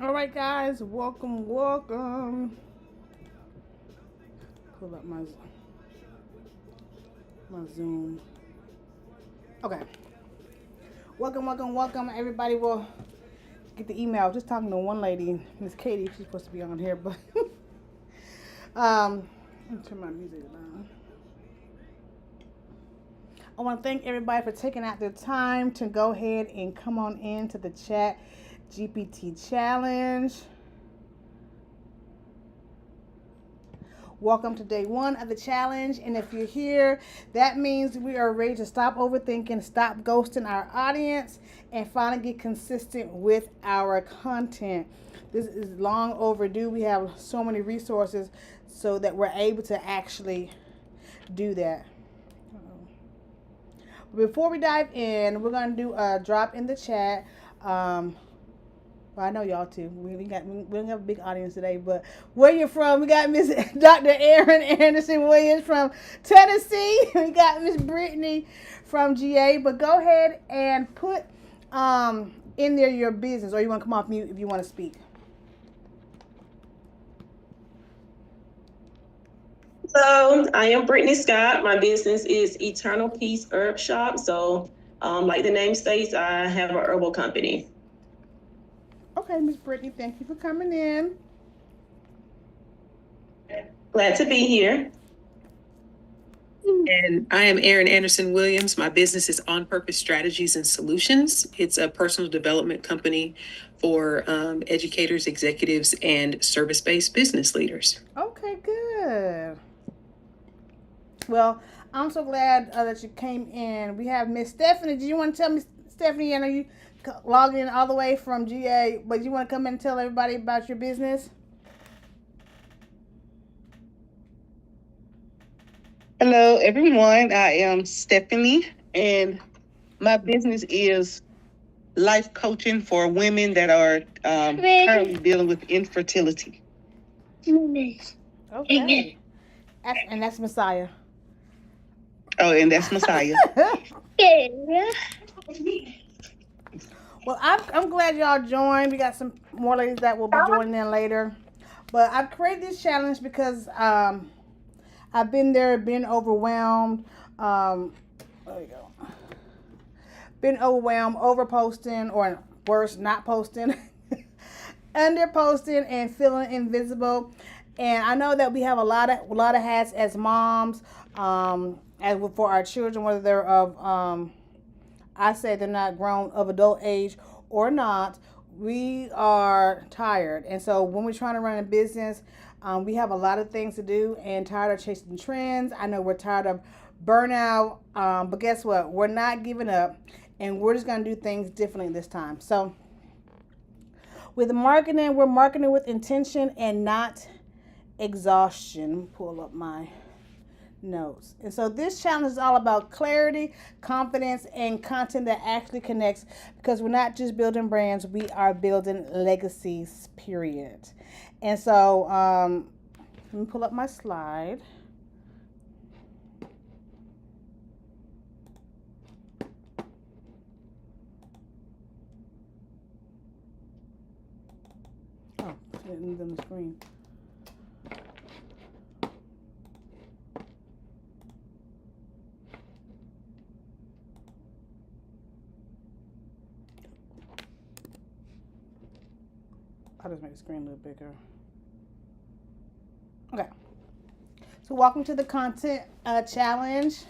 All right, guys, welcome. Pull up my Zoom. Okay, welcome, everybody. Will get the email. Just talking to one lady, Miss Katie. She's supposed to be on here, but let me turn my music down. I want to thank everybody for taking out their time to go ahead and come on into the Chat GPT challenge. Welcome to day one of the challenge. And if you're here, that means we are ready to stop overthinking, stop ghosting our audience, and finally get consistent with our content. This is long overdue. We have so many resources so that we're able to actually do that. Before we dive in, we're going to do a drop in the chat. Well, I know y'all too. We don't have a big audience today, but where you from? We got Miss Dr. Erin Anderson Williams from Tennessee. We got Miss Brittany from GA. But go ahead and put in there your business, or you want to come off mute if you want to speak. Hello, I am Brittany Scott. My business is Eternal Peace Herb Shop. So, like the name states, I have a herbal company. Okay, Miss Brittany, thank you for coming in. Glad to be here. And I am Erin Anderson Williams. My business is On Purpose Strategies and Solutions. It's a personal development company for educators, executives, and service-based business leaders. Okay, good. Well, I'm so glad that you came in. We have Miss Stephanie. Do you want to tell me, Stephanie, I know you logged in all the way from GA, but you want to come in and tell everybody about your business? Hello, everyone. I am Stephanie, and my business is life coaching for women that are currently dealing with infertility. Okay. And that's Messiah. Oh, and that's Messiah. Well, I'm glad y'all joined. We got some more ladies that will be joining in later. But I've created this challenge because I've been there, been overwhelmed. There you go. Been overwhelmed, over posting, or worse, not posting, under posting, and feeling invisible. And I know that we have a lot of hats as moms, as for our children, whether they're of I say they're not grown of adult age or not. We are tired, and so when we're trying to run a business, we have a lot of things to do and tired of chasing trends. I know we're tired of burnout, but guess what? We're not giving up, and we're just going to do things differently this time. So with marketing, we're marketing with intention and not exhaustion. Let me pull up my notes. And so this challenge is all about clarity, confidence, and content that actually connects, because we're not just building brands, we are building legacies, period. And so let me pull up my slide. Oh, it's on the screen. I'll just make the screen a little bigger. Okay. So welcome to the content challenge.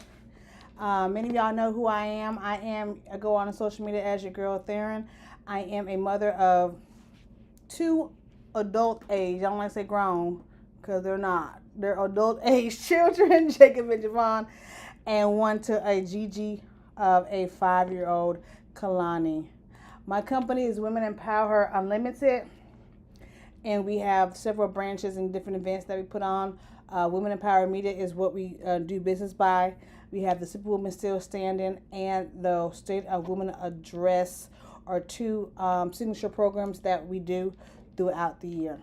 Many of y'all know who I am. I go on social media as your girl Theron. I am a mother of 2 adult age. I don't like to say grown because they're not. They're adult age children, Jacob and Javon, and one to a Gigi of a 5-year-old, Kalani. My company is Women Empower Unlimited, and we have several branches and different events that we put on. Women Empower Media is what we do business by. We have the Superwoman Still Standing and the State of Women Address are 2 signature programs that we do throughout the year.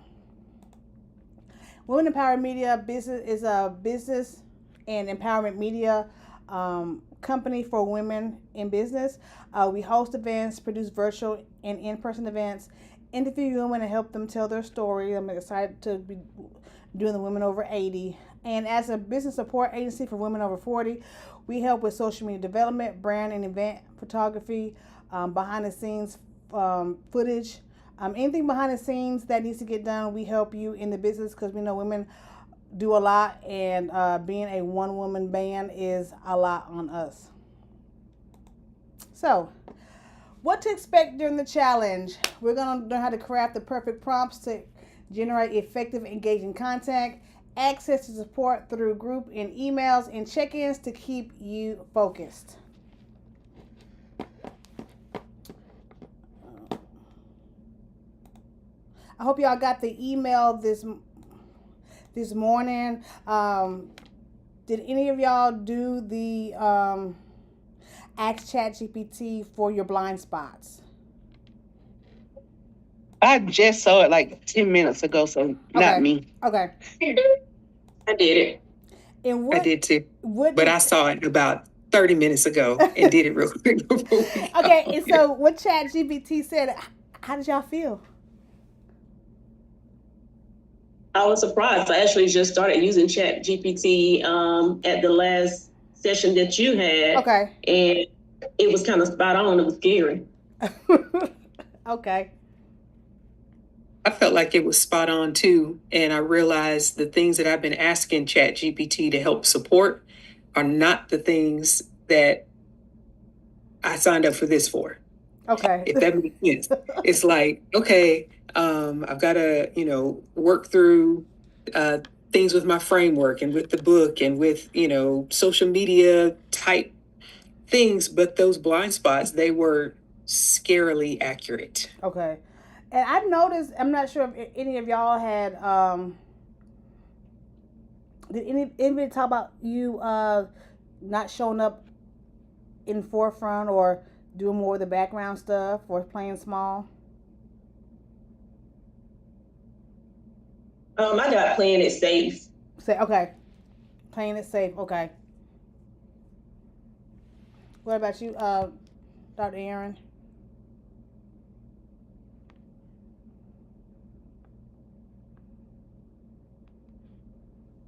Women Empower Media business is a business and empowerment media company for women in business. We host events, produce virtual and in-person events, interview women and help them tell their story. I'm excited to be doing the women over 80. And as a business support agency for women over 40, we help with social media development, brand and event photography, behind the scenes footage, anything behind the scenes that needs to get done. We help you in the business because we know women do a lot, and being a one woman band is a lot on us. So, what to expect during the challenge? We're going to learn how to craft the perfect prompts to generate effective, engaging content, access to support through group and emails, and check-ins to keep you focused. I hope y'all got the email this morning. Did any of y'all do the Ask ChatGPT for your blind spots? I just saw it like 10 minutes ago, so not me. Okay. I did it. And what, I did too. What but I saw it about 30 minutes ago and did it real quick before we Okay, and so what ChatGPT said, how did y'all feel? I was surprised. I actually just started using ChatGPT at the last session that you had. Okay. And it was kind of spot on. It was scary. Okay. I felt like it was spot on too. And I realized the things that I've been asking ChatGPT to help support are not the things that I signed up for this for. Okay. If that makes sense. It's like, okay, I've got to, work through things with my framework and with the book and with, social media type things. But those blind spots, they were scarily accurate. Okay. And I've noticed, I'm not sure if any of y'all had, did anybody talk about you not showing up in forefront or doing more of the background stuff or playing small? I got playing it safe. Okay. Playing it safe. Okay. What about you, Dr. Aaron?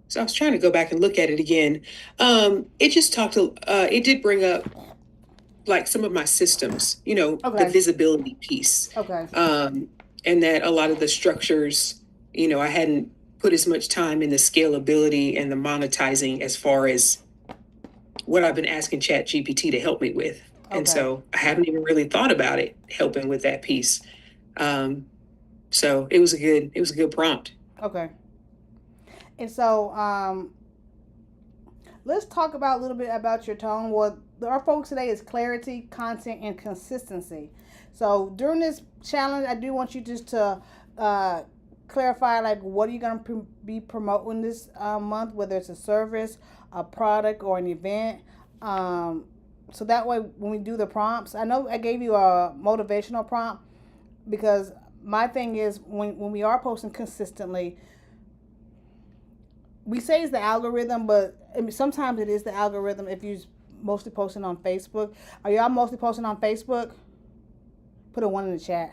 So I was trying to go back and look at it again. It just it did bring up like some of my systems, the visibility piece. Okay. And that a lot of the structures, I hadn't put as much time in the scalability and the monetizing as far as what I've been asking ChatGPT to help me with. Okay. And so I haven't even really thought about it helping with that piece. So it was a good prompt. Okay. And so let's talk about a little bit about your tone. Well, our focus today is clarity, content, and consistency. So during this challenge, I do want you just to clarify, like, what are you going to be promoting this month, whether it's a service, a product, or an event. So that way, when we do the prompts, I know I gave you a motivational prompt because my thing is when we are posting consistently, we say it's the algorithm, but sometimes it is the algorithm if you're mostly posting on Facebook. Are y'all mostly posting on Facebook? Put a 1 in the chat.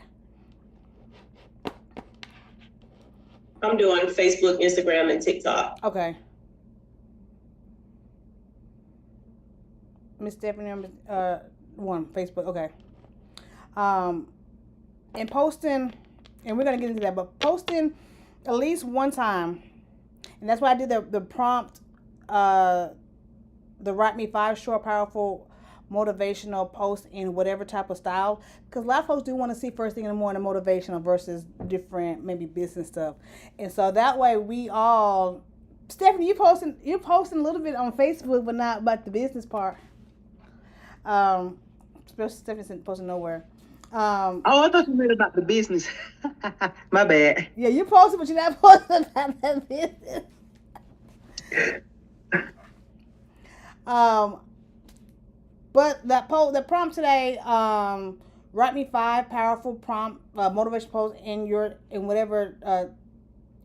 I'm doing Facebook, Instagram, and TikTok. Okay. Miss Stephanie, 1, Facebook, okay. And posting, and we're going to get into that, but posting at least one time. And that's why I did the prompt, the Write Me 5 short, powerful, motivational posts in whatever type of style. Because a lot of folks do want to see first thing in the morning motivational versus different, maybe business stuff. And so that way we all, Stephanie, you're posting a little bit on Facebook, but not about the business part. Stephanie's posting nowhere. I thought you meant about the business. My bad. Yeah, you posted, but you're not posting about that business. But the prompt today, write me 5 powerful prompt motivation posts in whatever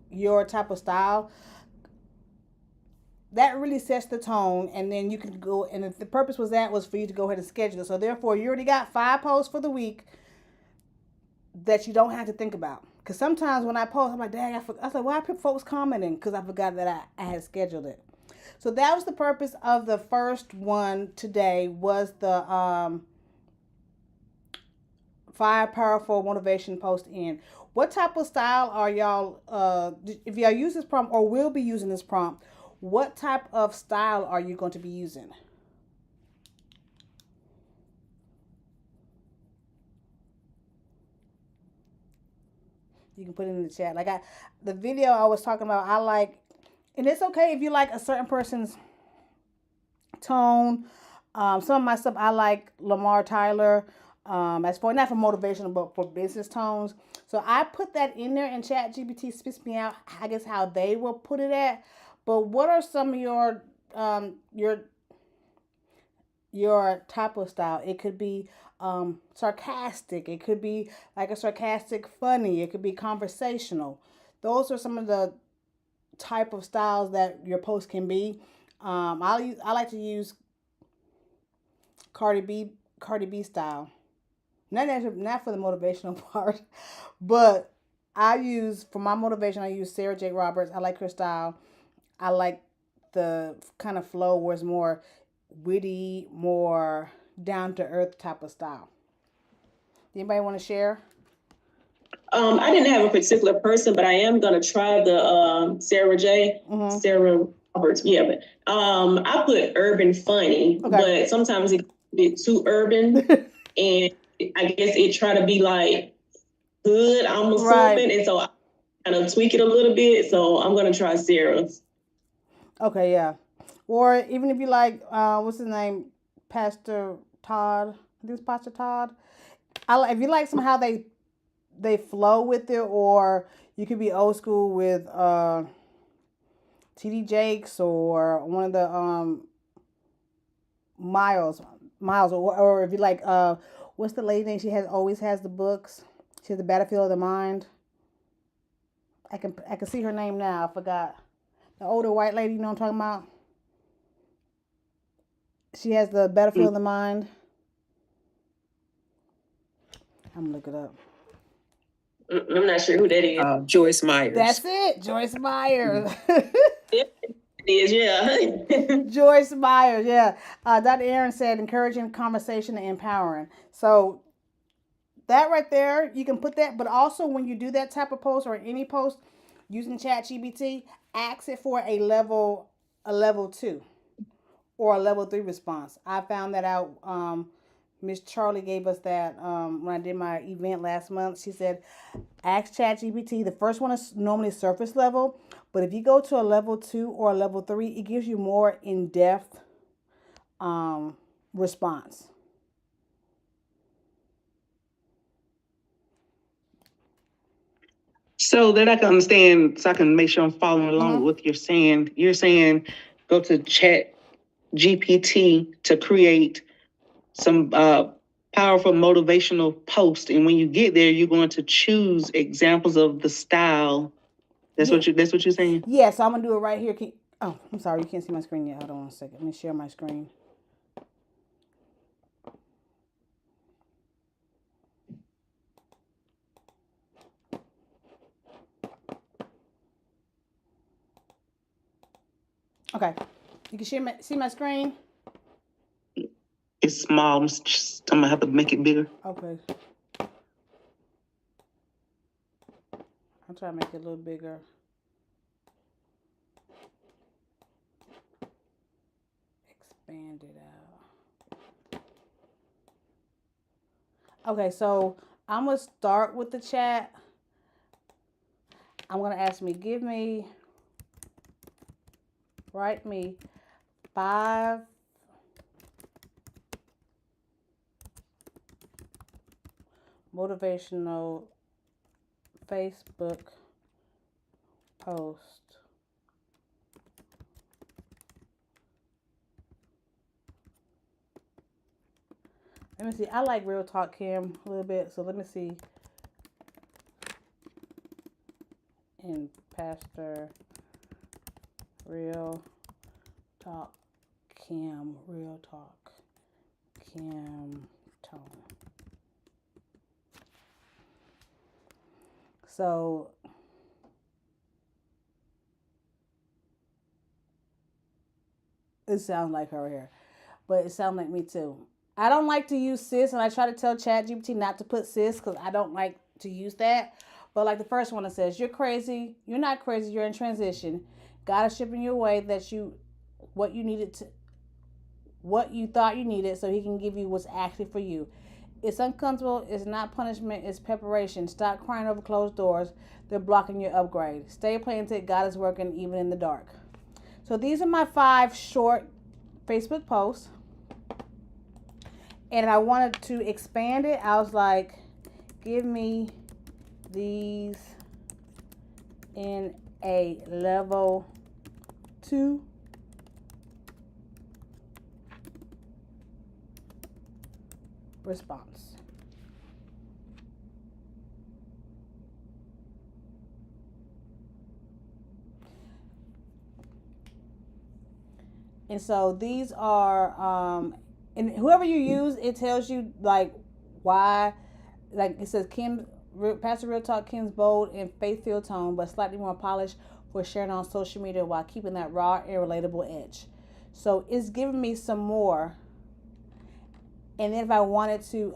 your type of style. That really sets the tone, and then you can go, and the purpose was for you to go ahead and schedule it. So therefore, you already got 5 posts for the week. that you don't have to think about. Because sometimes when I post, I'm like, dang, I was like, why are folks commenting? Because I forgot that I had scheduled it. So that was the purpose of the first one today, was the 5 powerful motivation post in. What type of style are y'all, if y'all use this prompt or will be using this prompt, what type of style are you going to be using? You can put it in the chat. Like the video I was talking about, I like, and it's okay if you like a certain person's tone. Some of my stuff I like Lamar Tyler. As for not for motivational, but for business tones. So I put that in there, and ChatGPT spits me out, I guess, how they will put it at. But what are some of your type of style? It could be sarcastic. It could be like a sarcastic funny. It could be conversational. Those are some of the type of styles that your post can be. I like to use Cardi B style. Not for the motivational part, but for my motivation, I use Sarah J. Roberts. I like her style. I like the kind of flow where it's more witty, more down to earth type of style. Anybody want to share? I didn't have a particular person, but I am gonna try the Sarah J. Mm-hmm. Sarah Roberts. Yeah, but I put urban funny, Okay. but sometimes it gets a bit too urban, and I guess it try to be like good. I'm assuming, Right. and so I kind of tweak it a little bit. So I'm gonna try Sarah's. Okay, yeah. Or even if you like, what's his name, Pastor Todd. I think it's Pastor Todd. If you like somehow they flow with it, or you could be old school with TD Jakes or one of the Miles, or if you like, what's the lady name? She always has the books. She has the Battlefield of the Mind. I can see her name now. I forgot. The older white lady, you know what I'm talking about? She has the Battlefield of the Mind. I'm gonna look it up. I'm not sure who that is. Joyce Myers. That's it, Joyce Myers. It is, yeah. Joyce Myers, yeah. Dr. Aaron said encouraging conversation and empowering. So that right there, you can put that. But also when you do that type of post or any post using ChatGPT, ask it for a level 2 or a level 3 response. I found that out. Miss Charlie gave us that when I did my event last month. She said, ask ChatGPT. The first one is normally surface level, but if you go to a level 2 or a level 3, it gives you more in-depth response. So that I can understand, so I can make sure I'm following along with what you're saying. You're saying go to ChatGPT to create some powerful motivational post, and when you get there, you're going to choose examples of the style. That's what you're saying. Yeah, so I'm gonna do it right here. I'm sorry, you can't see my screen yet. Hold on a second. Let me share my screen. Okay, you can see my screen. It's small. I'm gonna have to make it bigger. Okay. I'll try to make it a little bigger. Expand it out. Okay, so I'm gonna start with the chat. I'm gonna ask me, write me 5 motivational Facebook post. Let me see. I like Real Talk Kim a little bit, so let me see. And Pastor Real Talk Kim tone. So it sounds like her here, but it sounds like me too. I don't like to use sis, and I try to tell ChatGPT not to put sis because I don't like to use that. But like the first one, it says, "You're crazy. You're not crazy. You're in transition. God is shipping you away that what you needed to, what you thought you needed, so He can give you what's actually for you. It's uncomfortable. It's not punishment. It's preparation. Stop crying over closed doors. They're blocking your upgrade. Stay planted. God is working even in the dark." So these are my 5 short Facebook posts. And I wanted to expand it. I was like, give me these in a level 2 response. And so these are, and whoever you use, it tells you like why, like it says Pastor Real Talk, Kim's bold and faith-filled tone, but slightly more polished for sharing on social media while keeping that raw and relatable edge. So it's giving me some more. And then if I wanted to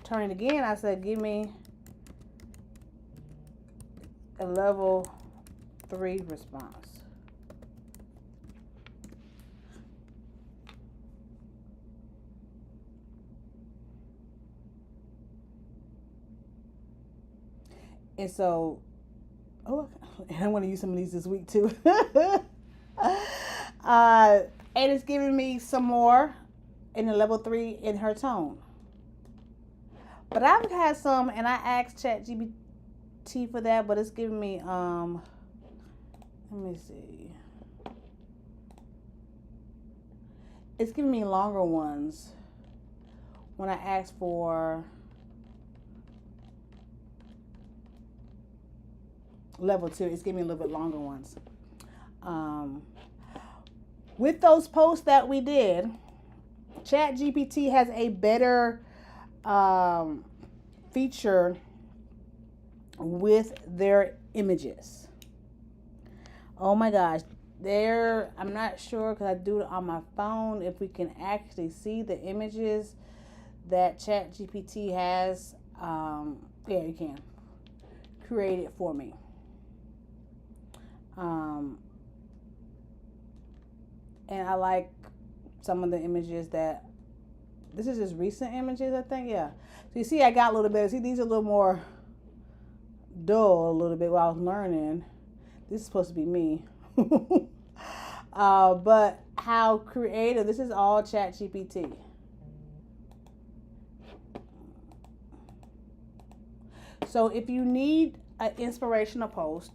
turn it again, I said, give me a level 3 response. And so, and I'm going to use some of these this week too. And it's giving me some more in the level 3 in her tone. But I've had some, and I asked ChatGPT for that, but it's giving me, let me see. It's giving me longer ones when I ask for level 2. It's giving me a little bit longer ones. With those posts that we did, ChatGPT has a better feature with their images. Oh my gosh. I'm not sure because I do it on my phone if we can actually see the images that ChatGPT has. Yeah, you can create it for me. And I like some of the images that, this is just recent images, I think. Yeah. So you see, I got a little bit. See, these are a little more dull a little bit while I was learning. This is supposed to be me. But how creative. This is all ChatGPT. So if you need an inspirational post,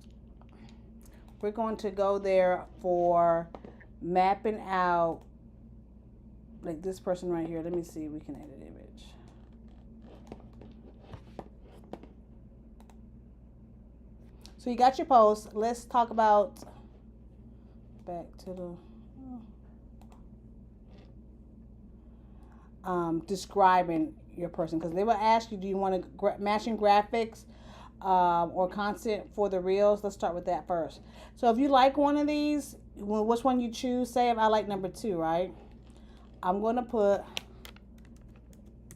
we're going to go there for mapping out, like this person right here. Let me see if we can edit image. So you got your post. Let's talk about, back to the describing your person, because they will ask you, do you want matching graphics or content for the reels? Let's start with that first. So if you like one of these, which one you choose, say if I like number 2, right? I'm going to put,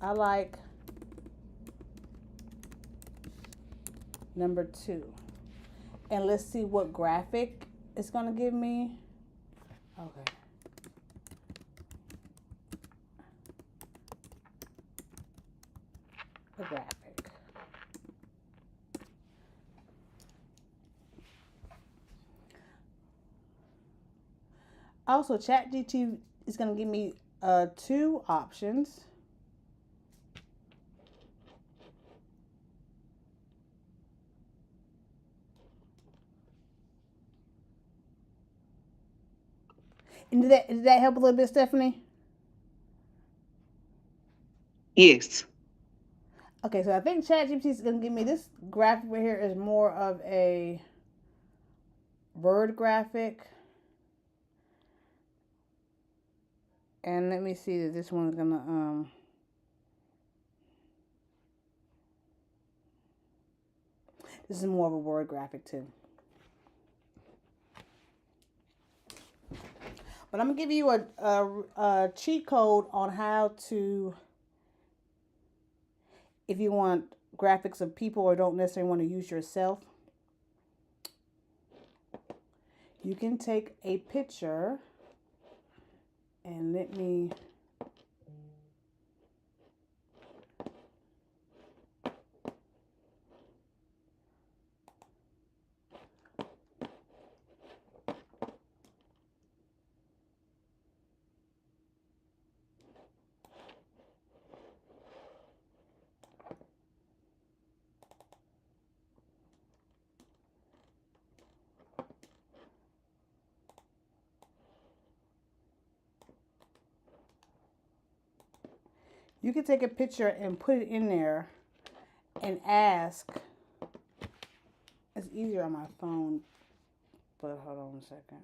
I like number 2. And let's see what graphic it's going to give me. Okay. The graphic. Also, ChatGPT is going to give me 2 options. And did that help a little bit, Stephanie? Yes. Okay, so I think ChatGPT is going to give me this graphic right here is more of a word graphic. And let me see that this one's going to This is more of a word graphic too. But I'm going to give you a cheat code on how to, if you want graphics of people or don't necessarily want to use yourself, you can take a picture and let me you can take a picture and put it in there and ask. It's easier on my phone, but hold on a second.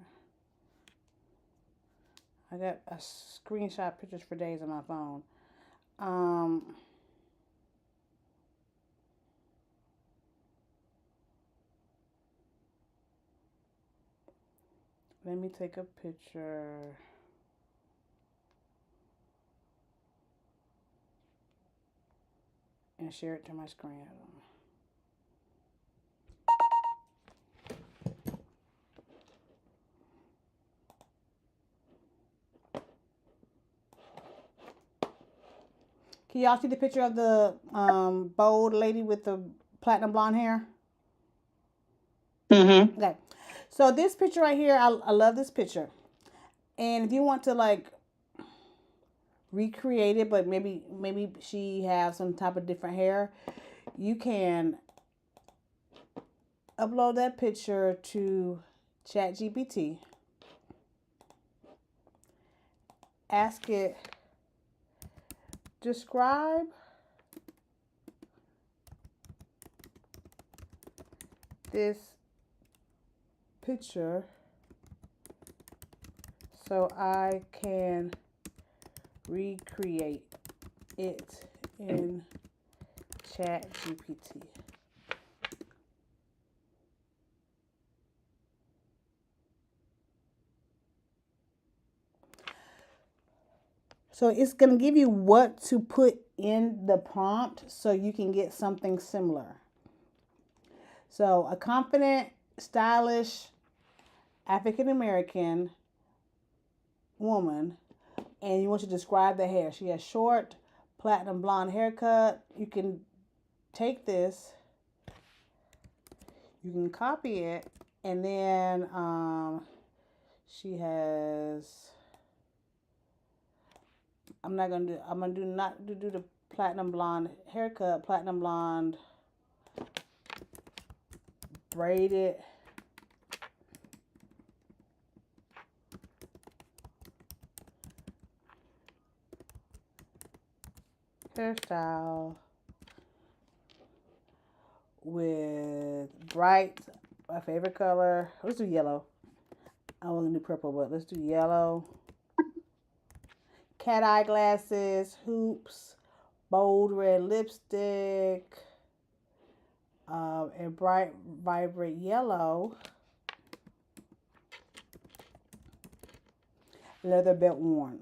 I got a screenshot pictures for days on my phone. Let me take a picture. And share it to my screen. Can y'all see the picture of the bold lady with the platinum blonde hair? Mm-hmm. Okay. So this picture right here, I love this picture. And if you want to like recreate it, but maybe she has some type of different hair, you can upload that picture to ChatGPT. Ask it, describe this picture so I can recreate it in ChatGPT. So it's going to give you what to put in the prompt so you can get something similar. So a confident, stylish African American woman, and you want to describe the hair. She has short, platinum blonde haircut. You can take this, you can copy it, and then she has. I'm gonna do the platinum blonde haircut, platinum blonde braided hairstyle with bright, my favorite color. Let's do yellow. I was gonna do purple, but let's do yellow. Cat eye glasses, hoops, bold red lipstick, and bright, vibrant yellow. Leather belt worn.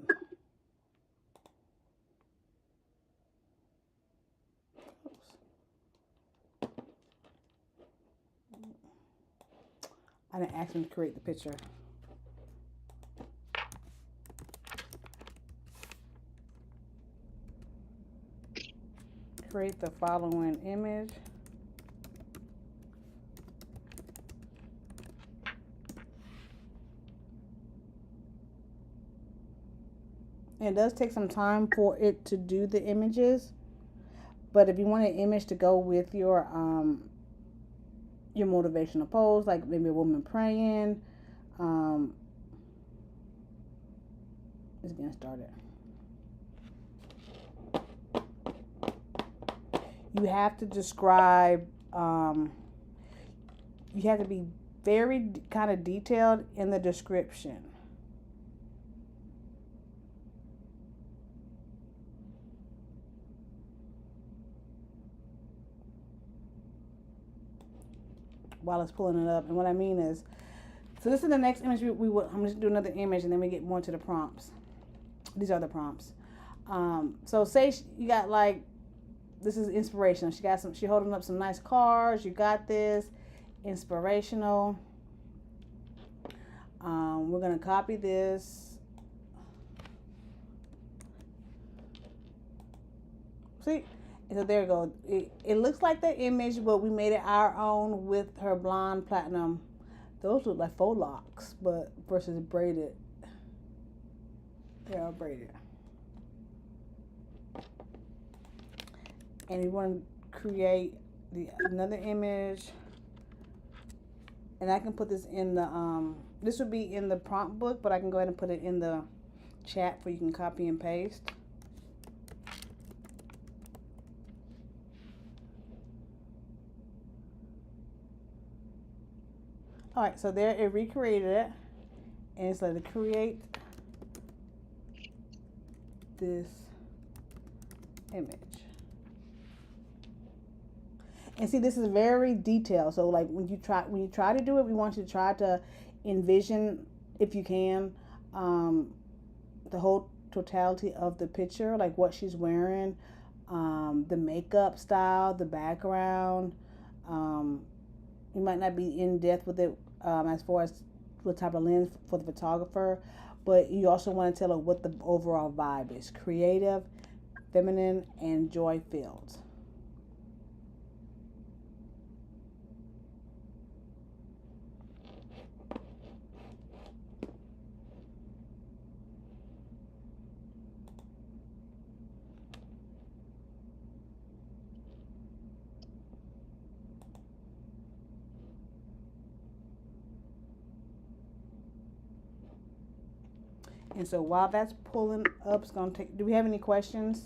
I didn't ask him to create the picture. Create the following image. It does take some time for it to do the images, but if you want an image to go with your motivational pose, like maybe a woman praying, it's getting started. You have to describe, you have to be very kind of detailed in the description. while it's pulling it up. And what I mean is, so this is the next image we will, I'm just do another image and then we get more to the prompts. These are the prompts. So say you got like, this is inspirational. She holding up some nice cards. You got this, inspirational. We're gonna copy this. See, so there you go. It looks like the image, but we made it our own with her blonde platinum. Those look like faux locks, but versus braided. They are braided. And you want to create another image, and I can put this in the this would be in the prompt book, but I can go ahead and put it in the chat where you can copy and paste. All right, so there it recreated it, and it's like to create this image. And see, this is very detailed. So like when you try to do it, we want you to try to envision, if you can, the whole totality of the picture, like what she's wearing, the makeup style, the background. You might not be in depth with it as far as what type of lens for the photographer, but you also want to tell her what the overall vibe is: creative, feminine, and joy-filled. And so while that's pulling up, it's going to take, do we have any questions?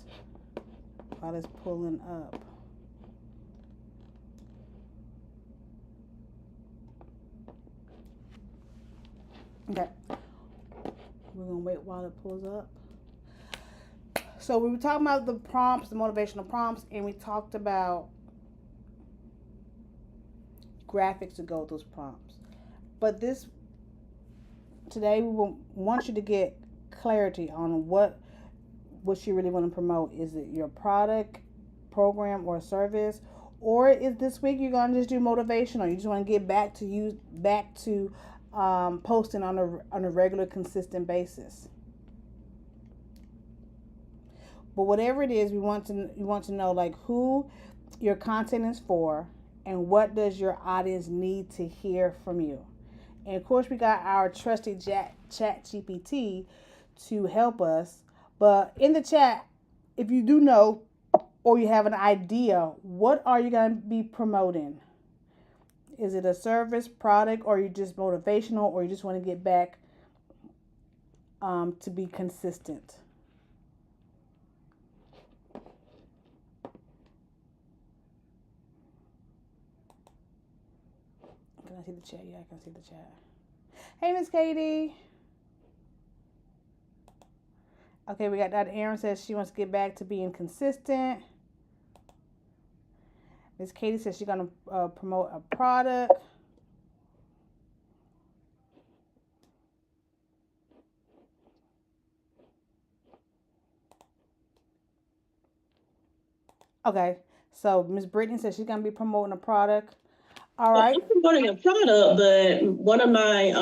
While it's pulling up. Okay. We're going to wait while it pulls up. So we were talking about the prompts, the motivational prompts, and we talked about graphics to go with those prompts. But today we want you to get clarity on what you really want to promote. Is it your product, program, or service? Or is this week you're going to just do motivational? You just want to get back to posting on a regular, consistent basis. But whatever it is, you want to know like who your content is for and what does your audience need to hear from you. And of course, we got our trusted ChatGPT to help us. But in the chat, if you do know or you have an idea, what are you going to be promoting? Is it a service, product, or you just motivational, or you just want to get back to be consistent? Can I see the chat? Yeah, I can see the chat. Hey, Miss Katie. Okay, we got Dr. Aaron says she wants to get back to being consistent. Miss Katie says she's going to promote a product. Okay, so Miss Brittany says she's going to be promoting a product. All right. I'm promoting a product, but one of my,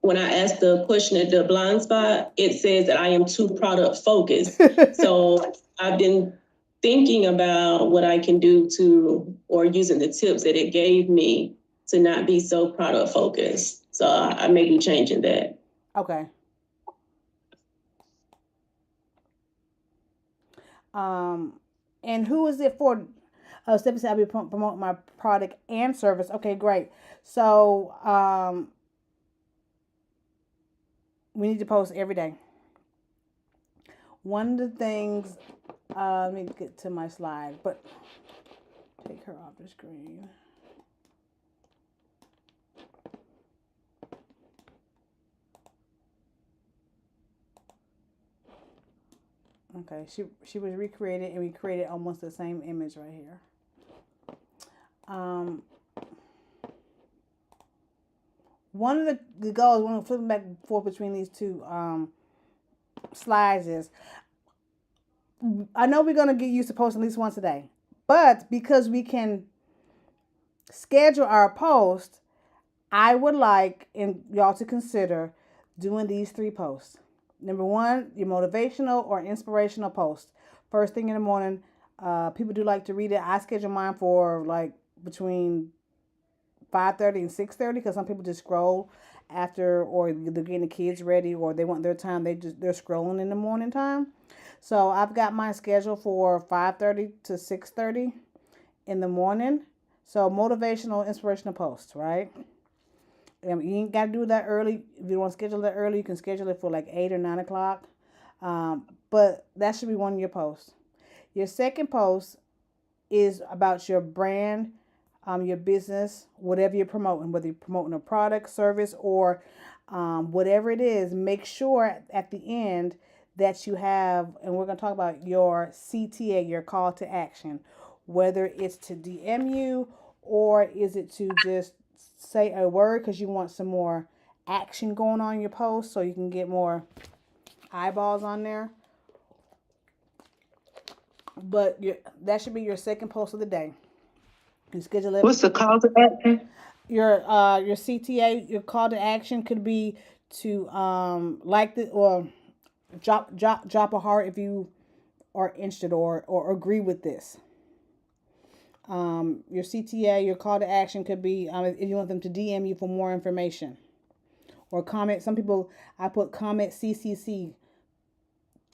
when I asked the question at the blind spot, it says that I am too product focused. So I've been thinking about what I can do or using the tips that it gave me to not be so product focused. So I may be changing that. Okay. And who is it for? Stephanie said I'll be promoting my product and service. Okay, great. So we need to post every day. One of the things, let me get to my slide, but take her off the screen. Okay, she was recreated, and we created almost the same image right here. Um, one of the goals, when I'm flipping back and forth between these two slides, is I know we're going to get used to posting at least once a day, but because we can schedule our post, I would like y'all to consider doing these 3 posts. Number 1, your motivational or inspirational post. First thing in the morning, people do like to read it. I schedule mine for like between 5:30 and 6:30 because some people just scroll after, or they're getting the kids ready, or they want their time. They're scrolling in the morning time. So I've got mine scheduled for 5:30 to 6:30 in the morning. So motivational, inspirational posts, right? You ain't got to do that early. If you want to schedule that early, you can schedule it for like 8 or 9 o'clock. But that should be one of your posts. Your second post is about your brand, your business, whatever you're promoting, whether you're promoting a product, service, or whatever it is. Make sure at the end that you have, and we're going to talk about your CTA, your call to action, whether it's to DM you or is it to just say a word because you want some more action going on in your post so you can get more eyeballs on there. But that should be your second post of the day. You schedule it. What's the call to action? Your CTA, your call to action could be to like the or drop a heart if you are interested or agree with this. Your CTA, your call to action could be if you want them to DM you for more information or comment. Some people, I put comment CCC,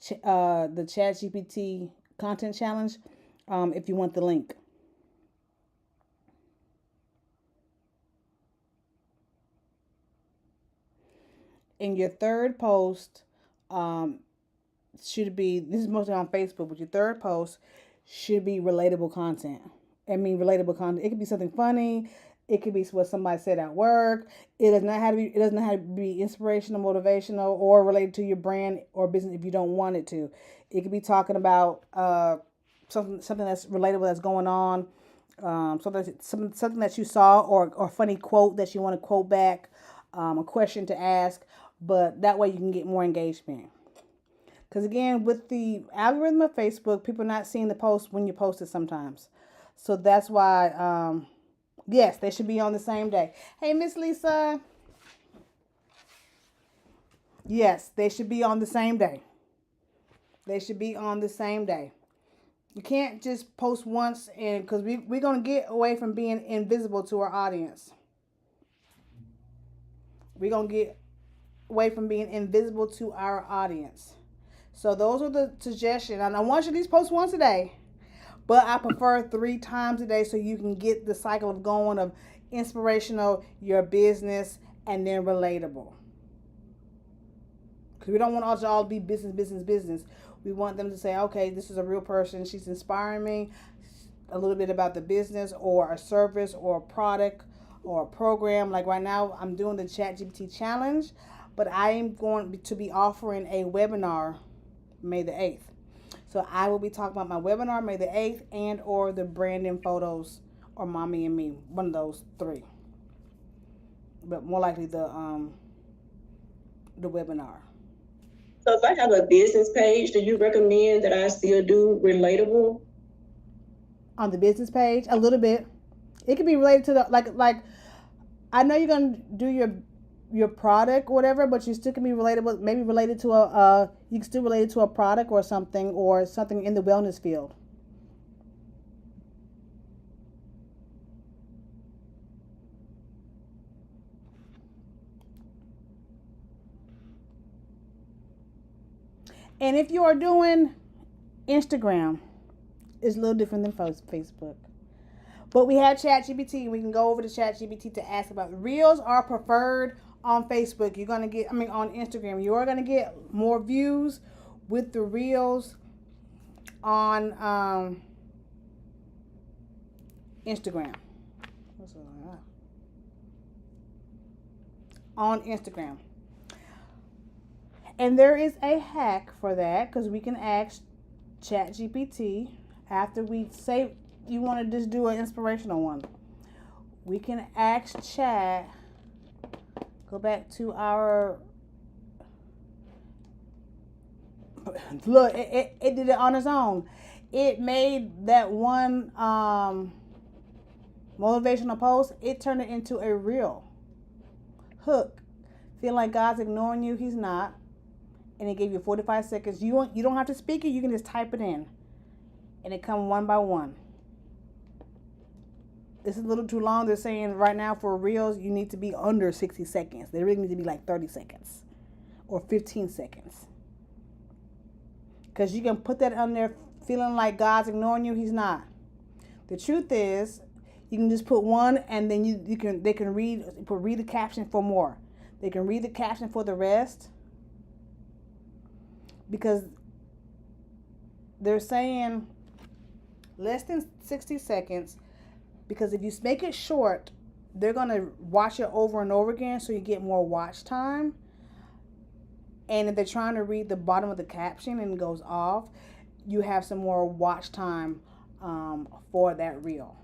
the ChatGPT content challenge, if you want the link. In your third post, should be, this is mostly on Facebook, but your third post should be relatable content. Relatable content. It could be something funny. It could be what somebody said at work. It doesn't have to be inspirational, motivational, or related to your brand or business if you don't want it to. It could be talking about something that's relatable that's going on. Something that you saw or funny quote that you want to quote back, a question to ask, but that way you can get more engagement. Because again, with the algorithm of Facebook, people are not seeing the post when you post it sometimes. So that's why, yes, they should be on the same day. Hey, Miss Lisa. Yes, they should be on the same day. They should be on the same day. You can't just post once, and because we're going to get away from being invisible to our audience. We're going to get away from being invisible to our audience. So those are the suggestions. And I want you to these posts once a day, but I prefer 3 times a day so you can get the cycle of going of inspirational, your business, and then relatable. Because we don't want us to all be business. We want them to say, okay, this is a real person. She's inspiring me. A little bit about the business or a service or a product or a program. Like right now, I'm doing the ChatGPT challenge, but I am going to be offering a webinar May the 8th. So I will be talking about my webinar May the 8th and or the branding photos or Mommy and Me. One of those 3. But more likely the webinar. So if I have a business page, do you recommend that I still do relatable? On the business page, a little bit. It could be related to the like I know you're gonna do your product or whatever, but you still can be relatable, maybe related to you can still relate it to a product or something in the wellness field. And if you are doing Instagram, it's a little different than Facebook. But we have ChatGPT. We can go over to ChatGPT to ask about Reels are preferred on Facebook. You're going to get, on Instagram. You are going to get more views with the Reels on Instagram. On Instagram. And there is a hack for that because we can ask ChatGPT after we say you want to just do an inspirational one. we can ask chat, go back to our, look, it did it on its own. It made that one motivational post, it turned it into a reel. Hook. Feel like God's ignoring you, he's not. And it gave you 45 seconds. You don't have to speak it, you can just type it in. And it come one by one. This is a little too long. They're saying right now for reels, you need to be under 60 seconds. They really need to be like 30 seconds or 15 seconds. Because you can put that on there feeling like God's ignoring you. He's not. The truth is, you can just put one and then they can read the caption for more. They can read the caption for the rest. Because they're saying less than 60 seconds. Because if you make it short, they're going to watch it over and over again so you get more watch time. And if they're trying to read the bottom of the caption and it goes off, you have some more watch time for that reel.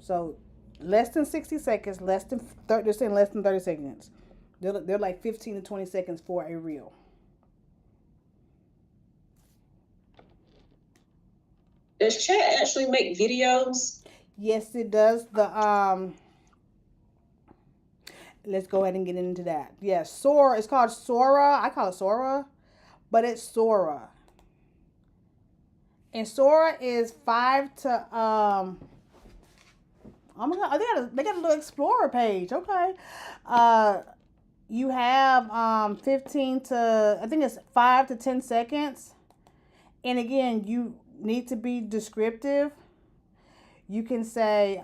So less than 60 seconds, they're saying less than 30 seconds. They're like 15 to 20 seconds for a reel. Does chat actually make videos? Yes, it does. Let's go ahead and get into that. Yeah, Sora. It's called Sora. I call it Sora, but it's Sora. And Sora is 5 to oh my god, they got a little Explorer page. Okay. You have 15 to, I think it's 5 to 10 seconds. And again, you need to be descriptive. You can say,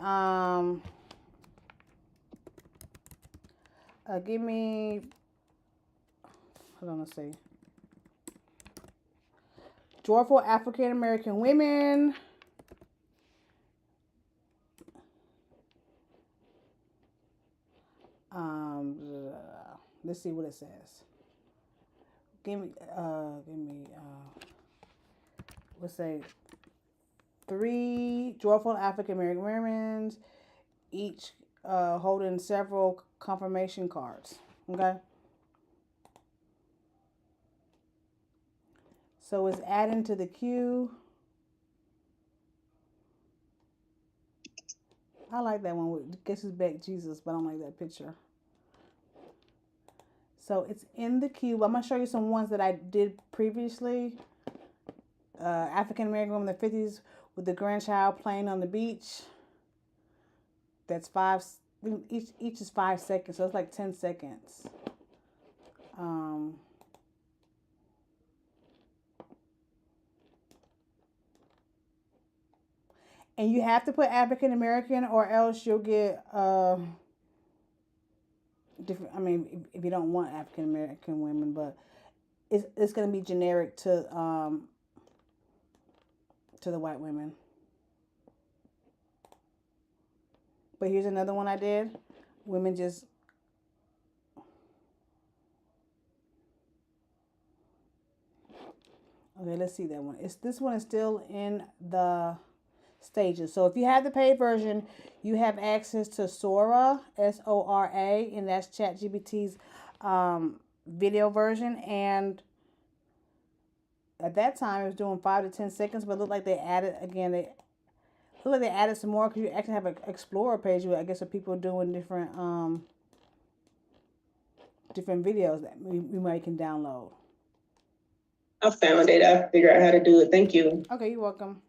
give me, hold on, let's see. Joyful African American women. Let's see what it says. Let's say 3 joyful African American women, each holding several confirmation cards. Okay. So it's adding to the queue. I like that one. Guess it's back Jesus, but I don't like that picture. So it's in the queue. I'm going to show you some ones that I did previously. African American woman in the 50s with the grandchild playing on the beach. That's 5. Each is 5 seconds, so it's like 10 seconds. And you have to put African American, or else you'll get different. I mean, if you don't want African American women, but it's going to be generic to the white women. But here's another one I did. Women just. Okay, let's see that one. This one is still in the stages. So if you have the paid version, you have access to Sora, Sora, and that's ChatGPT's video version. And at that time, it was doing 5 to 10 seconds, but it looked like they added some more, because you actually have an Explorer page where I guess people are doing different videos that we might can download. I found it. I figured out how to do it. Thank you. Okay, you're welcome.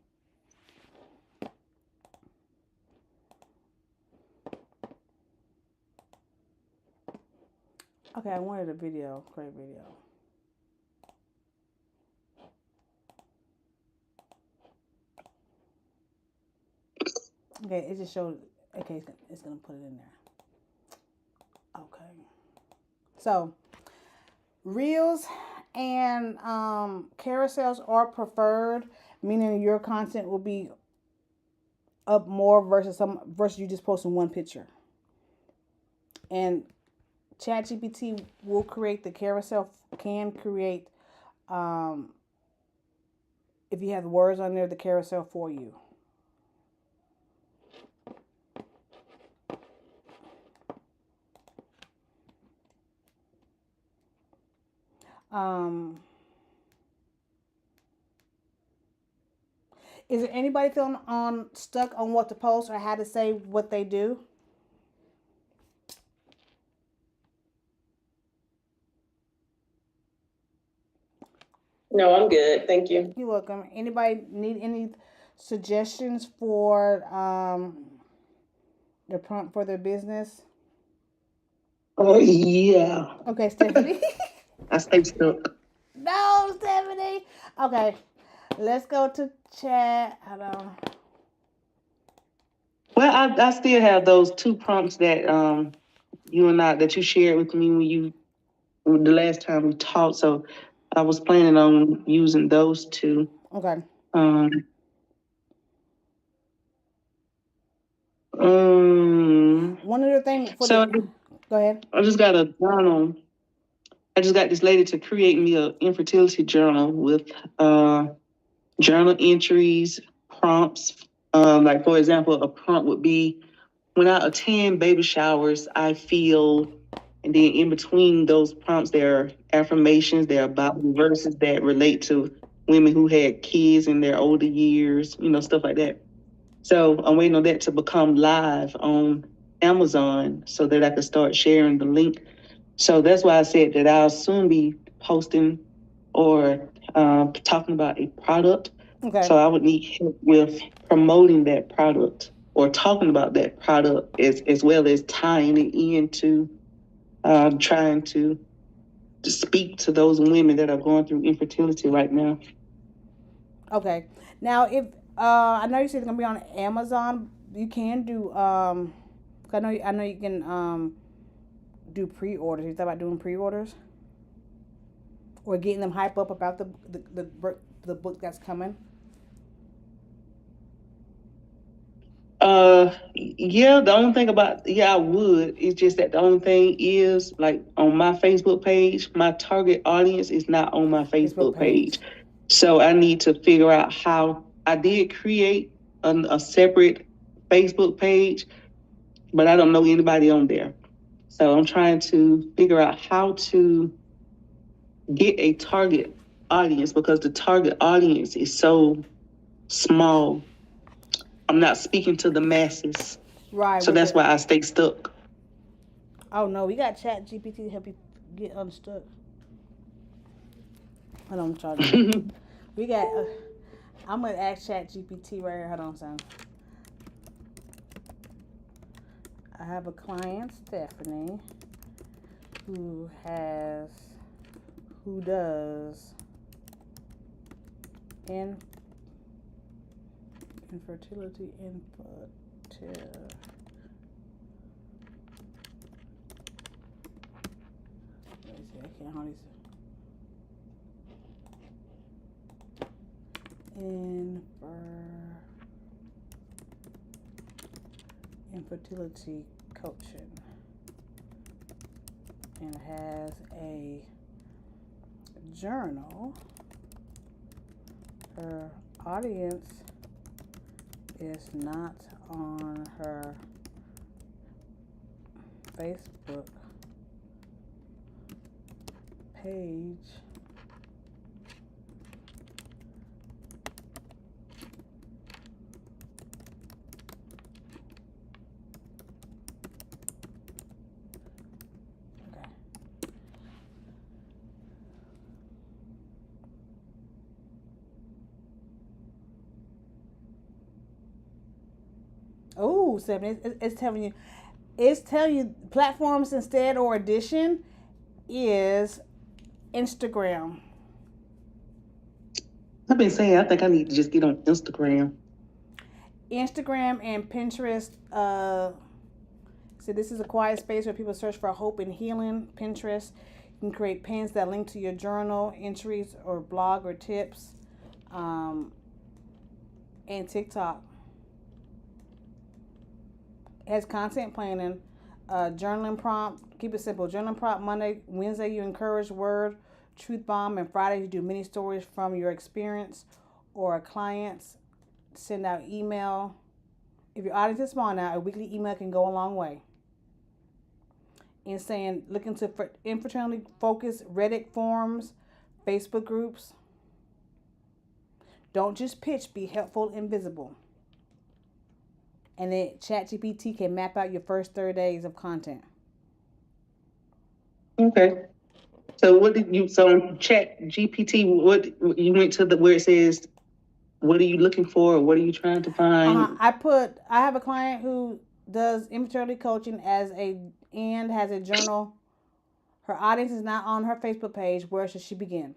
Okay, I wanted a video, create video. Okay, it just showed, okay, it's going to put it in there. Okay. So, reels and carousels are preferred, meaning your content will be up more versus you just posting one picture. And ChatGPT will create the carousel, can create, if you have words on there, the carousel for you. Um, is there anybody feeling stuck on what to post or how to say what they do? No, I'm good. Thank you. You're welcome. Anybody need any suggestions for the prompt for their business? Oh, yeah. Okay, Stephanie. I stay stuck. No, Stephanie. Okay, let's go to chat. Hold on. Well, I still have those two prompts that that you shared with me the last time we talked. So I was planning on using those two. Okay. Um, One other thing for so go ahead. I just got a journal. I just got this lady to create me an infertility journal with journal entries, prompts. Like for example, a prompt would be, when I attend baby showers, I feel, and then in between those prompts, there are affirmations, there are Bible verses that relate to women who had kids in their older years, stuff like that. So I'm waiting on that to become live on Amazon so that I can start sharing the link. So that's why I said that I'll soon be posting or talking about a product. Okay. So I would need help with promoting that product or talking about that product as well as tying it into trying to speak to those women that are going through infertility right now. Okay. Now, if I know you said it's gonna be on Amazon, you can do I know you can do pre-orders. You thought about doing pre-orders or getting them hype up about the book that's coming? Yeah, the only thing I would. It's just that the only thing is, like, on my Facebook page, my target audience is not on my Facebook page. So I need to figure out how. I did create a separate Facebook page, but I don't know anybody on there. So I'm trying to figure out how to get a target audience because the target audience is so small. I'm not speaking to the masses. Right. So that's why I stay stuck. Oh no, we got ChatGPT to help you get unstuck. Hold on, I'm charging. We got. I'm gonna ask ChatGPT right here. Hold on, son. I have a client, Stephanie, who does infertility input. Let me see. I can't hardly see. Infertility coaching, and has a journal. Her audience is not on her Facebook page. Oh, 7. It's telling you platforms instead or addition is Instagram. I've been saying I think I need to just get on Instagram. Instagram and Pinterest. So this is a quiet space where people search for hope and healing. Pinterest. You can create pins that link to your journal entries or blog or tips. And TikTok. It has content planning, journaling prompt. Keep it simple. Journaling prompt Monday, Wednesday you encourage word, truth bomb, and Friday you do mini stories from your experience or clients. Send out email. If your audience is small now, a weekly email can go a long way. And saying looking to infertility focused Reddit forums, Facebook groups. Don't just pitch, be helpful and visible. And then ChatGPT can map out your first 30 days of content. Okay. So what did you, so Chat GPT, what you went to the where it says, what are you looking for? What are you trying to find? I have a client who does infertility coaching and has a journal. Her audience is not on her Facebook page. Where should she begin?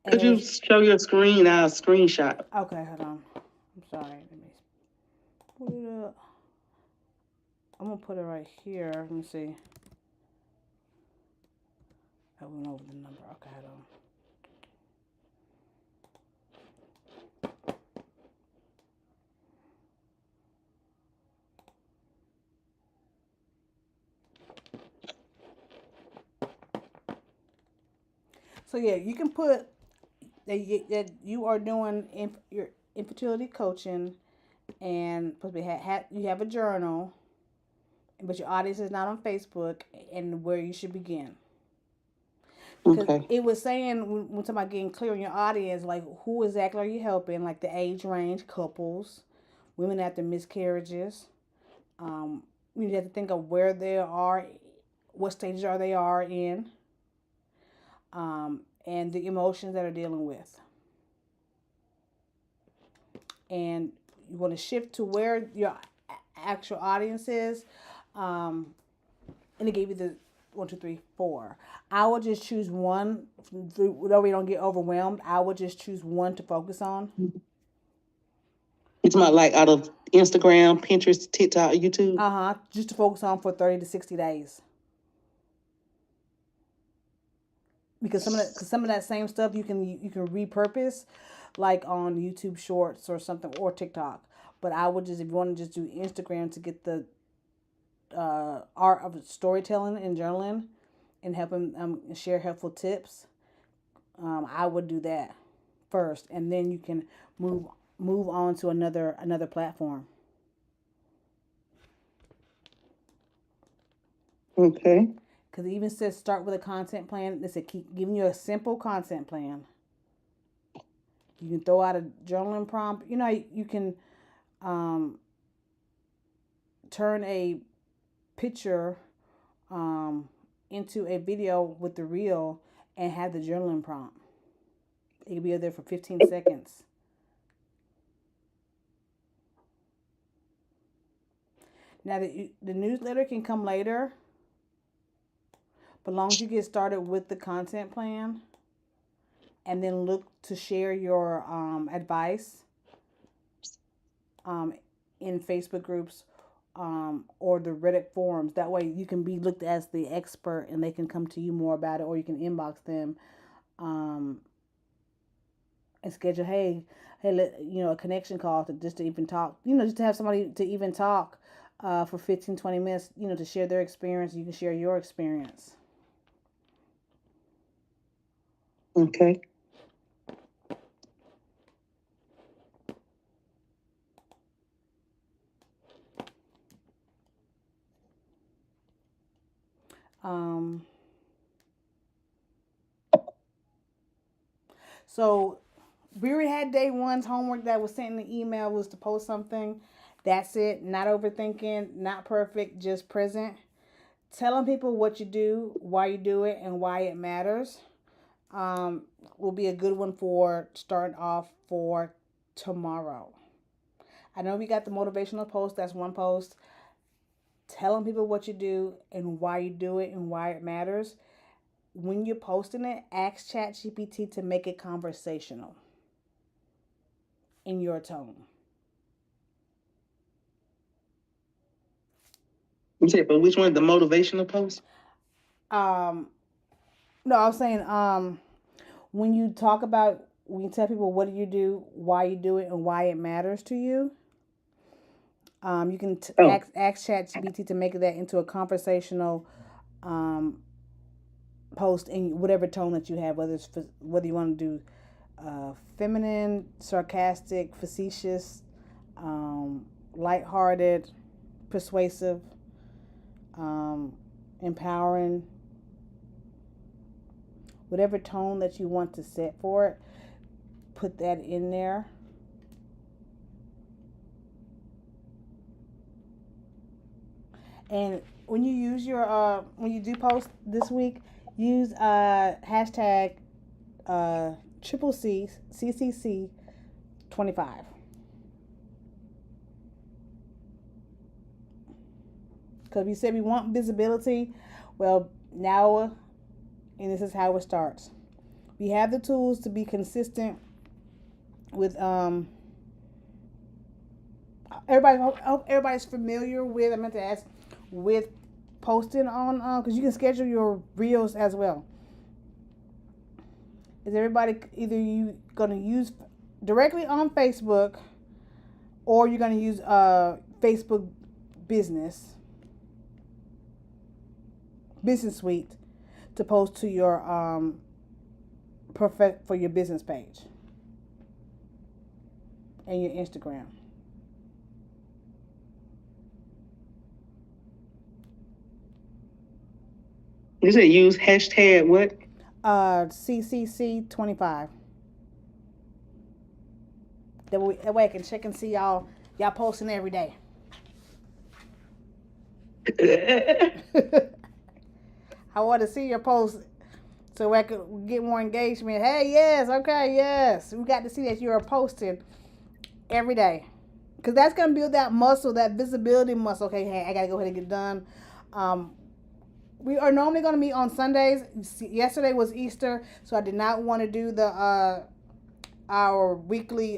Could you show your screen? I'll screenshot. Okay, hold on. I'm sorry. Let me pull it up. I'm gonna put it right here. Let me see. I went over the number. Okay, hold on. So yeah, you can put that you are doing your infertility coaching, and you have a journal, but your audience is not on Facebook, and where you should begin. Because it was saying when somebody getting clear on your audience, like who exactly are you helping, like the age range, couples, women after miscarriages. You have to think of where they are, what stages they are in, and the emotions that are dealing with. And you want to shift to where your actual audience is. And it gave you the 1, 2, 3, 4. I would just choose one. Though we don't get overwhelmed, I would just choose one to focus on. It's not like out of Instagram, Pinterest, TikTok, YouTube. Just to focus on for 30 to 60 days. Because some of that same stuff you can repurpose, like on YouTube Shorts or something, or TikTok. But I would just, if you want to just do Instagram to get the art of storytelling and journaling, and helping share helpful tips, I would do that first, and then you can move on to another platform. Okay. Because it even says start with a content plan. It said keep giving you a simple content plan. You can throw out a journaling prompt. You can turn a picture into a video with the reel and have the journaling prompt. It can be there for 15 seconds. Now, the newsletter can come later, but as long as you get started with the content plan and then look to share your advice in Facebook groups or the Reddit forums. That way you can be looked as the expert and they can come to you more about it, or you can inbox them and schedule, a connection call just to even talk, just to have somebody to even talk for 15, 20 minutes, to share their experience. You can share your experience. Okay. So we already had day one's homework that was sent in the email was to post something. That's it. Not overthinking, not perfect, just present. Telling people what you do, why you do it, and why it matters will be a good one for starting off for tomorrow. I know we got the motivational post. That's one post. Telling people what you do and why you do it and why it matters. When you're posting it, ask ChatGPT to make it conversational in your tone. You said, but which one? The motivational post? No, I was saying, when you tell people what do you do, why you do it, and why it matters to you, you can ask ChatGPT to make that into a conversational post in whatever tone that you have, whether you want to do feminine, sarcastic, facetious, lighthearted, persuasive, empowering, whatever tone that you want to set for it, put that in there. And when you use your when you do post this week, use hashtag triple C CCC 25. Because we said we want visibility. Well, now, and this is how it starts. We have the tools to be consistent with everybody. Hope everybody's familiar with. I meant to ask with posting on because you can schedule your reels as well. Is everybody either you gonna use directly on Facebook, or you're gonna use Facebook business suite to post to your for your business page and your Instagram? You said use hashtag what? CCC 25. That way I can check and see y'all posting every day. I want to see your posts so I could get more engagement. Hey, yes, okay, yes. We got to see that you're posting every day. Because that's going to build that muscle, that visibility muscle. Okay, hey, I got to go ahead and get done. We are normally going to meet on Sundays. Yesterday was Easter, so I did not want to do the our weekly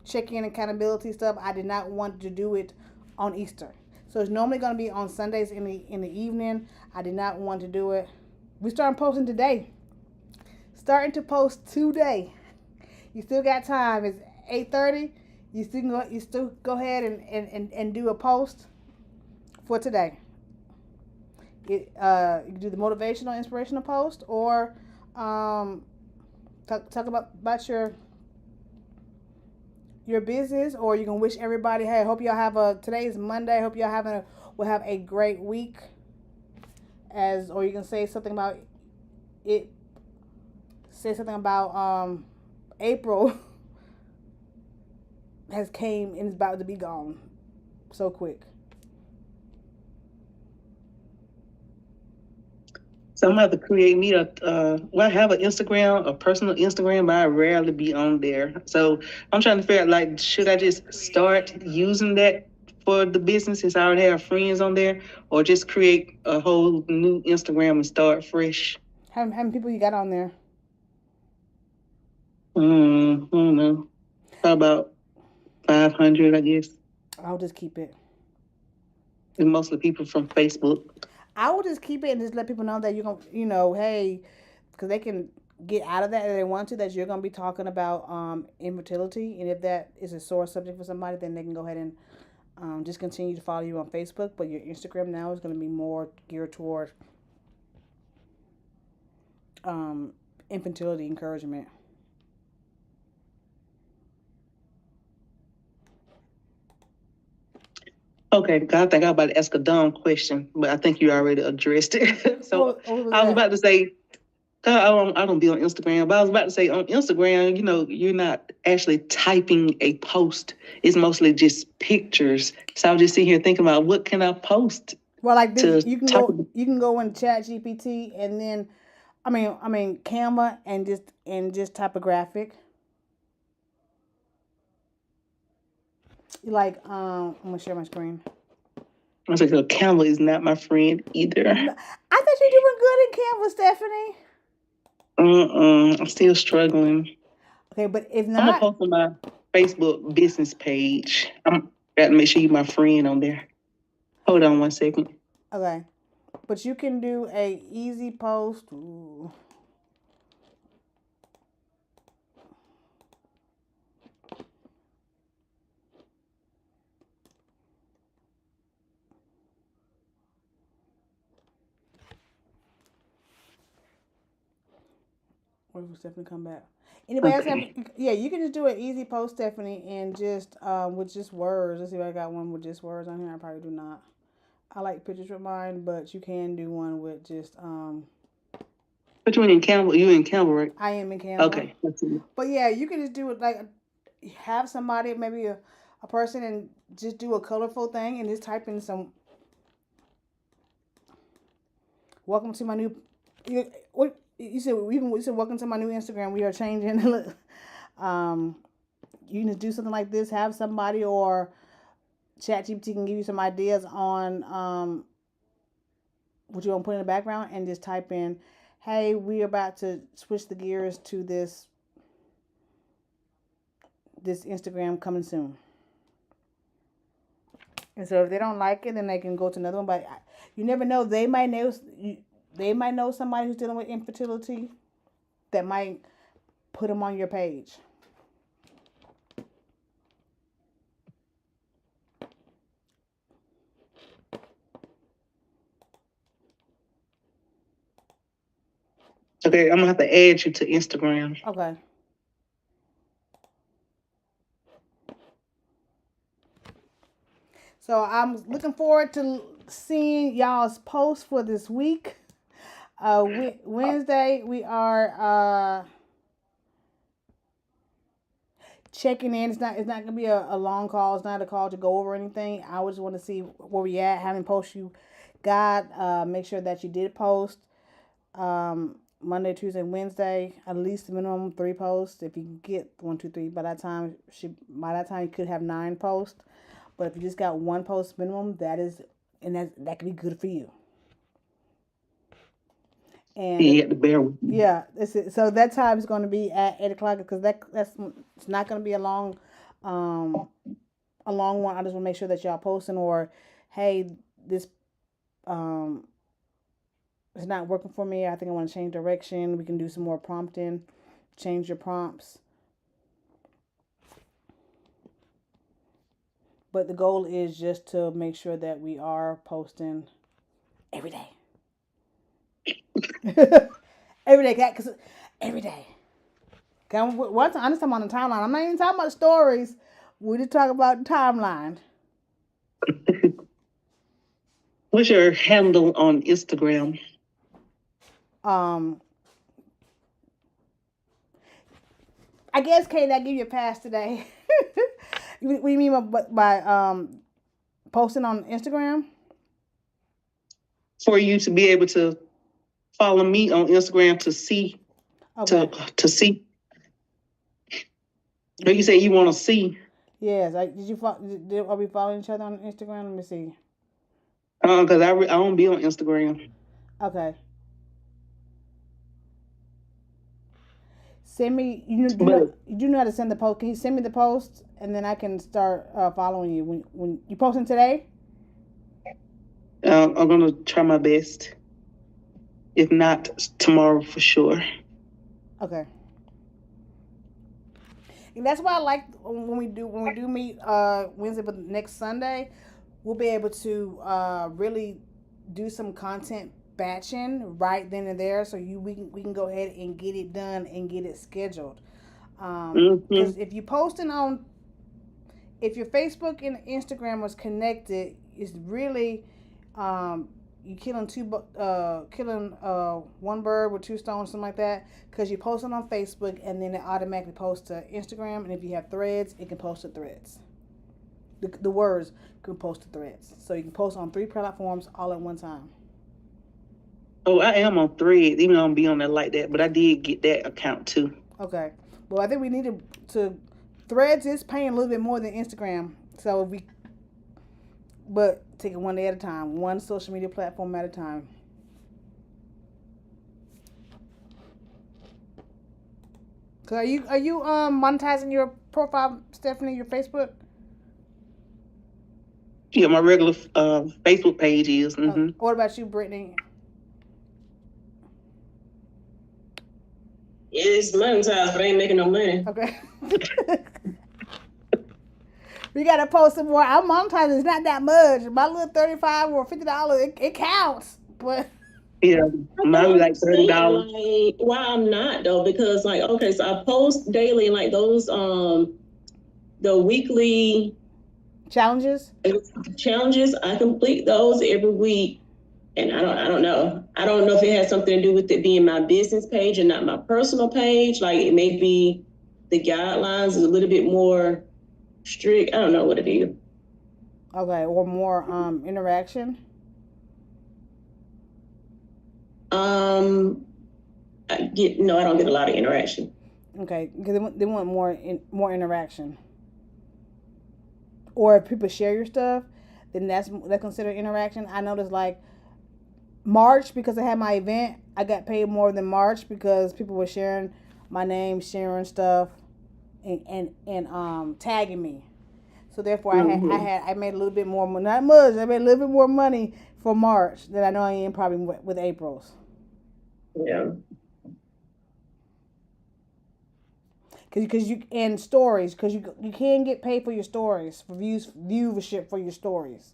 check-in accountability stuff. I did not want to do it on Easter. So it's normally going to be on Sundays in the evening. I did not want to do it. We started posting today. Starting to post today. You still got time. It's 8:30. You still go ahead and do a post for today. You can do the motivational, inspirational post, or talk about your business, or you can wish everybody, hey, hope y'all have today is Monday, hope y'all will have a great week, or you can say something about it, say something about April has came and is about to be gone so quick. So I'm gonna have to create me I have an Instagram, a personal Instagram, but I rarely be on there. So I'm trying to figure out, like, should I just start using that for the business since I already have friends on there, or just create a whole new Instagram and start fresh? How many people you got on there? I don't know. How about 500, I guess? I'll just keep it. And mostly people from Facebook. I will just keep it and just let people know that you're gonna, hey, because they can get out of that if they want to, that you're gonna be talking about infertility, and if that is a sore subject for somebody, then they can go ahead and just continue to follow you on Facebook. But your Instagram now is gonna be more geared toward infertility encouragement. Okay, I think I'm about to ask a dumb question, but I think you already addressed it. So I was about to say, I don't be on Instagram, but I was about to say on Instagram, you're not actually typing a post. It's mostly just pictures. So I was just sitting here thinking about what can I post. Well, like this, you can go in ChatGPT and then, I mean Canva and just type a graphic. Like, I'm gonna share my screen. I was like, Canva is not my friend either. I thought you're doing good in Canva, Stephanie. I'm still struggling. Okay, but if not, I'm gonna post on my Facebook business page. I'm got to make sure you're my friend on there. Hold on 1 second. Okay, but you can do a easy post. Ooh. Wait for Stephanie to come back. Anybody else have? Yeah, you can just do an easy post, Stephanie, and just with just words. Let's see if I got one with just words on here. I probably do not. I like pictures with mine, but you can do one with just But you in Campbell? You in Campbell, right? I am in Canada. Okay. But yeah, you can just do it like have somebody, maybe a person, and just do a colorful thing and just type in some welcome to my new. What you said? You said welcome to my new Instagram. We are changing. You can just do something like this. Have somebody or ChatGPT can give you some ideas on what you want to put in the background, and just type in, "Hey, we're about to switch the gears to this Instagram coming soon." And so if they don't like it, then they can go to another one. But you never know; they might know somebody who's dealing with infertility that might put them on your page. Okay, I'm gonna have to add you to Instagram. Okay. So I'm looking forward to seeing y'all's posts for this week. Wednesday we are checking in. It's not gonna be a long call. It's not a call to go over anything. I just want to see where we at, how many posts you got. Make sure that you did post. Monday, Tuesday, Wednesday, at least minimum 3 posts. If you can get 1, 2, 3, by that time you could have 9 posts. But if you just got 1 post minimum, that can be good for you. And you have to bear with me. Yeah, so that time is going to be at 8:00 because that's it's not going to be a long one. I just want to make sure that y'all posting, or hey, this it's not working for me. I think I want to change direction. We can do some more prompting, change your prompts. But the goal is just to make sure that we are posting every day. Every day, because every day. What's I'm just talking about the timeline. I'm not even talking about stories. We just talk about the timeline. What's your handle on Instagram? I guess Kate, I give you a pass today. What do you mean by posting on Instagram? For you to be able to follow me on Instagram to see, Okay. to see. Or you say you want to see? Yes. Are we following each other on Instagram? Let me see. Because I don't be on Instagram. Okay. Send me. You know how to send the post. Can you send me the post, and then I can start following you when you posting today? I'm gonna try my best. If not, tomorrow for sure. Okay. And that's why I like when we do meet Wednesday, but next Sunday we'll be able to really do some content batching right then and there, so we can go ahead and get it done and get it scheduled. Because if you posting on, if your Facebook and Instagram was connected, it's really you killing one bird with 2 stones, something like that. Because you post it on Facebook and then it automatically posts to Instagram, and if you have Threads, it can post to Threads. The words can post to Threads, so you can post on 3 platforms all at one time. Oh, I am on Threads, even though I don't be on there like that, but I did get that account too. Okay. Well, I think we need to Threads is paying a little bit more than Instagram, so but take it one day at a time, one social media platform at a time. So are you monetizing your profile, Stephanie, your Facebook? Yeah, my regular Facebook page is. What about you, Brittany? It's monetized, but I ain't making no money. Okay. We gotta post some more. I'm monetizing. It's not that much. My little $35 or $50, it counts. But yeah, mine like $30. Like, why I'm not though? Because like, okay, so I post daily, like those the weekly challenges. I complete those every week. And I don't know. I don't know if it has something to do with it being my business page and not my personal page. Like it may be the guidelines is a little bit more strict. I don't know what it is. Okay, or more interaction. I don't get a lot of interaction. Okay, because they want more interaction. Or if people share your stuff, then that's considered interaction. I noticed like March, because I had my event, I got paid more than March because people were sharing my name, sharing stuff, and tagging me. So therefore, I made a little bit more, not much. I made a little bit more money for March than I know I am probably with April's. Yeah. Because you and stories, because you can get paid for your stories, for viewership for your stories.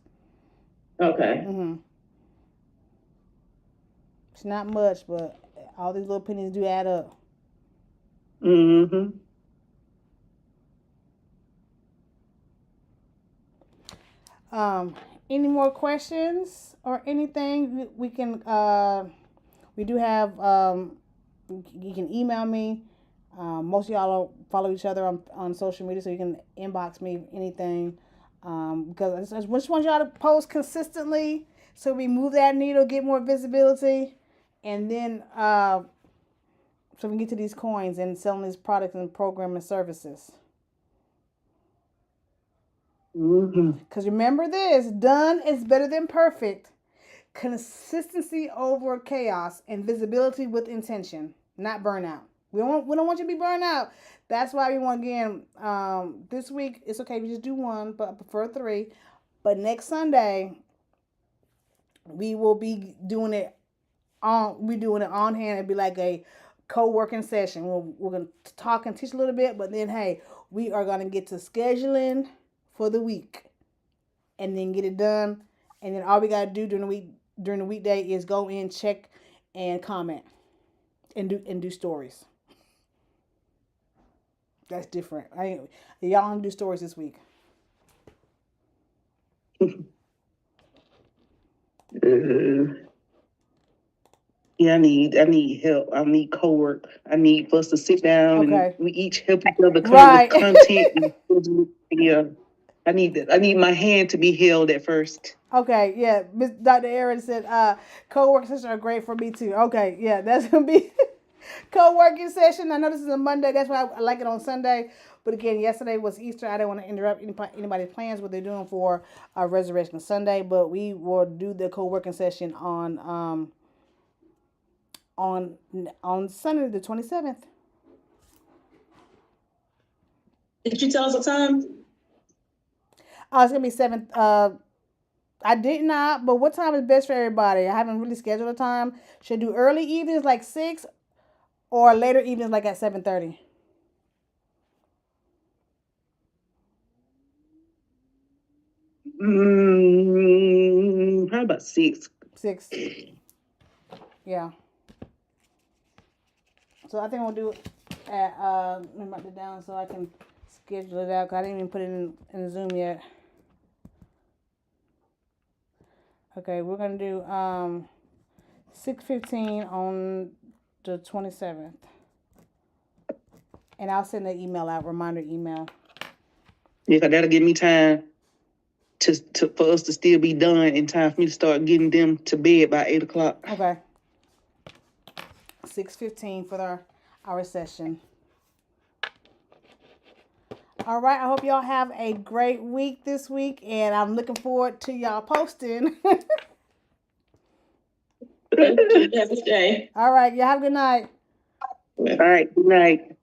Okay. It's not much, but all these little pennies do add up. Any more questions or anything? We can. We do have. You can email me. Most of y'all follow each other on social media, so you can inbox me anything. Because I just want y'all to post consistently, so we move that needle, get more visibility, and then so we can get to these coins and selling these products and program and services. Because remember this, done is better than perfect. Consistency over chaos and visibility with intention, not burnout. We don't want you to be burned out. That's why we want, again, this week it's okay if you just do one, but I prefer 3. But next Sunday we will be doing it on hand. It'll be like a co-working session. We're gonna talk and teach a little bit, but then hey, we are gonna get to scheduling for the week and then get it done. And then all we gotta do during the weekday is go in, check, and comment and do stories. That's different. Y'all don't do stories this week. Yeah, I need help. I need co-work. I need for us to sit down and we each help each other come up with content. Yeah, I need that. I need my hand to be held at first. Okay, yeah. Miss Dr. Aaron said, co-working sessions are great for me too. Okay, yeah, that's gonna be co-working session. I know this is a Monday. That's why I like it on Sunday. But again, yesterday was Easter. I didn't want to interrupt anybody's plans what they're doing for Resurrection Sunday. But we will do the co-working session on Sunday the 27th. Did you tell us a time? It's gonna be 7th. I did not, but what time is best for everybody? I haven't really scheduled a time. Should I do early evenings like 6 or later evenings like at 7:30? How about 6? 6. Yeah. So I think we'll do it at let me write it down so I can schedule it out because I didn't even put it in Zoom yet. Okay, we're gonna do 6:15 on the 27th, and I'll send the email out, reminder email. Yeah, that'll give me time for us to still be done in time for me to start getting them to bed by 8 o'clock. Okay. 6:15 for our session. All right. I hope y'all have a great week this week, and I'm looking forward to y'all posting. Have a good day. All right. Y'all have a good night. All right. Good night.